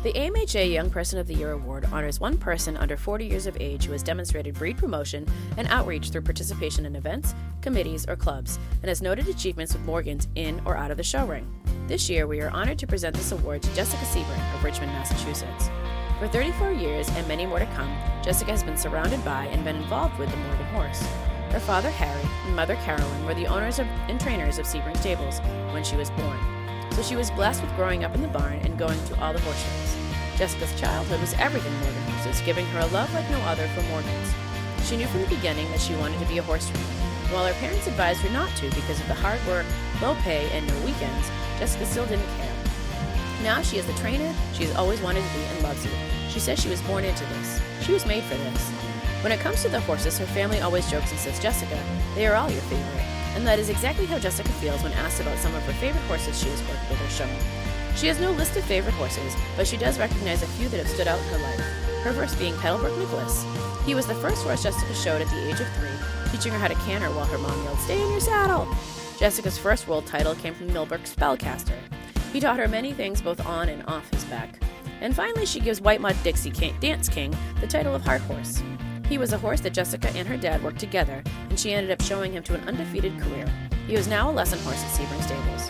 The AMHA Young Person of the Year Award honors one person under 40 years of age who has demonstrated breed promotion and outreach through participation in events, committees, or clubs, and has noted achievements with Morgans in or out of the show ring. This year, we are honored to present this award to Jessica Sebring of Richmond, Massachusetts. For 34 years, and many more to come, Jessica has been surrounded by and been involved with the Morgan horse. Her father, Harry, and mother, Carolyn, were the owners and trainers of Sebring Stables when she was born. So she was blessed with growing up in the barn and going to all the horse shows. Jessica's childhood was everything Morgan horses, giving her a love like no other for Morgans. She knew from the beginning that she wanted to be a horse trainer. While her parents advised her not to because of the hard work, low pay, and no weekends, Jessica still didn't care. Now she is the trainer she has always wanted to be and loves it. She says she was born into this. She was made for this. When it comes to the horses, her family always jokes and says, "Jessica, they are all your favorite." And that is exactly how Jessica feels when asked about some of her favorite horses she has worked with or shown. She has no list of favorite horses, but she does recognize a few that have stood out in her life, her first being Petalbrook Nicholas. He was the first horse Jessica showed at the age of 3, teaching her how to canter while her mom yelled, "Stay in your saddle!" Jessica's first world title came from Millbrook Spellcaster. He taught her many things both on and off his back. And finally, she gives White Mud Dixie Dance King the title of Heart Horse. He was a horse that Jessica and her dad worked together, and she ended up showing him to an undefeated career. He is now a lesson horse at Sebring Stables.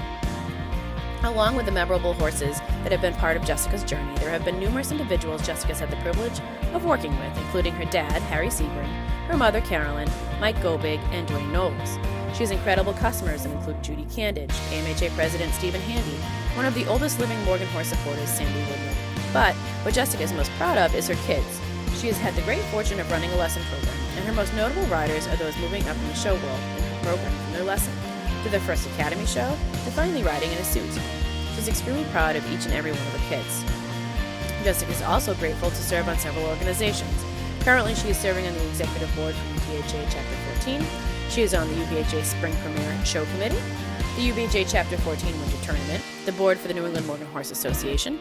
Along with the memorable horses that have been part of Jessica's journey, there have been numerous individuals Jessica's had the privilege of working with, including her dad, Harry Sebring, her mother, Carolyn, Mike Gobig, and Dwayne Knowles. She has incredible customers that include Judy Candage, AMHA President Stephen Handy, one of the oldest living Morgan horse supporters, Sandy Woodland. But what Jessica is most proud of is her kids. She has had the great fortune of running a lesson program, and her most notable riders are those moving up in the show world in her program from their lesson, to their first academy show, to finally riding in a suit. She's extremely proud of each and every one of her kids. Jessica is also grateful to serve on several organizations. Currently, she is serving on the executive board for UBHA Chapter 14. She is on the UBHA Spring Premier Show Committee, the UBHA Chapter 14 Winter Tournament, the board for the New England Morgan Horse Association,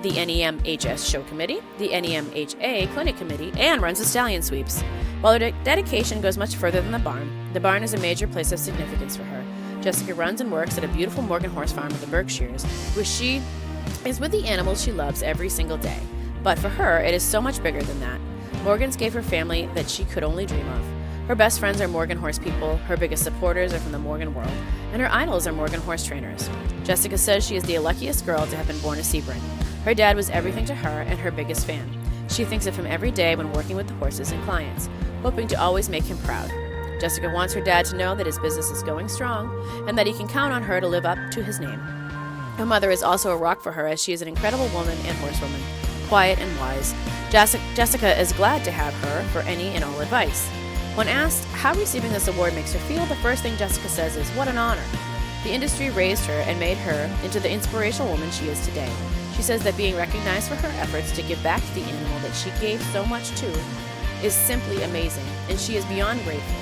the NEMHS Show Committee, the NEMHA Clinic Committee, and runs the Stallion Sweeps. While her dedication goes much further than the barn is a major place of significance for her. Jessica runs and works at a beautiful Morgan horse farm in the Berkshires, where she is with the animals she loves every single day. But for her, it is so much bigger than that. Morgans gave her family that she could only dream of. Her best friends are Morgan horse people, her biggest supporters are from the Morgan world, and her idols are Morgan horse trainers. Jessica says she is the luckiest girl to have been born a Sebring. Her dad was everything to her and her biggest fan. She thinks of him every day when working with the horses and clients, hoping to always make him proud. Jessica wants her dad to know that his business is going strong and that he can count on her to live up to his name. Her mother is also a rock for her, as she is an incredible woman and horsewoman, quiet and wise. Jessica is glad to have her for any and all advice. When asked how receiving this award makes her feel, the first thing Jessica says is, "What an honor." The industry raised her and made her into the inspirational woman she is today. She says that being recognized for her efforts to give back to the animal that she gave so much to is simply amazing, and she is beyond grateful.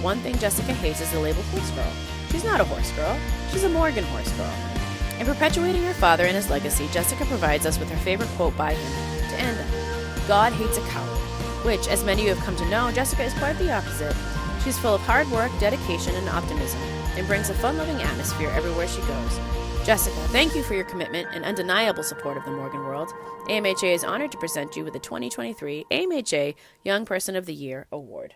One thing Jessica hates is the label horse girl. She's not a horse girl, she's a Morgan horse girl. In perpetuating her father and his legacy, Jessica provides us with her favorite quote by him to end on: "God hates a coward," which, as many of you have come to know, Jessica is quite the opposite. She's full of hard work, dedication, and optimism, and brings a fun-loving atmosphere everywhere she goes. Jessica, thank you for your commitment and undeniable support of the Morgan world. AMHA is honored to present you with the 2023 AMHA Young Person of the Year Award.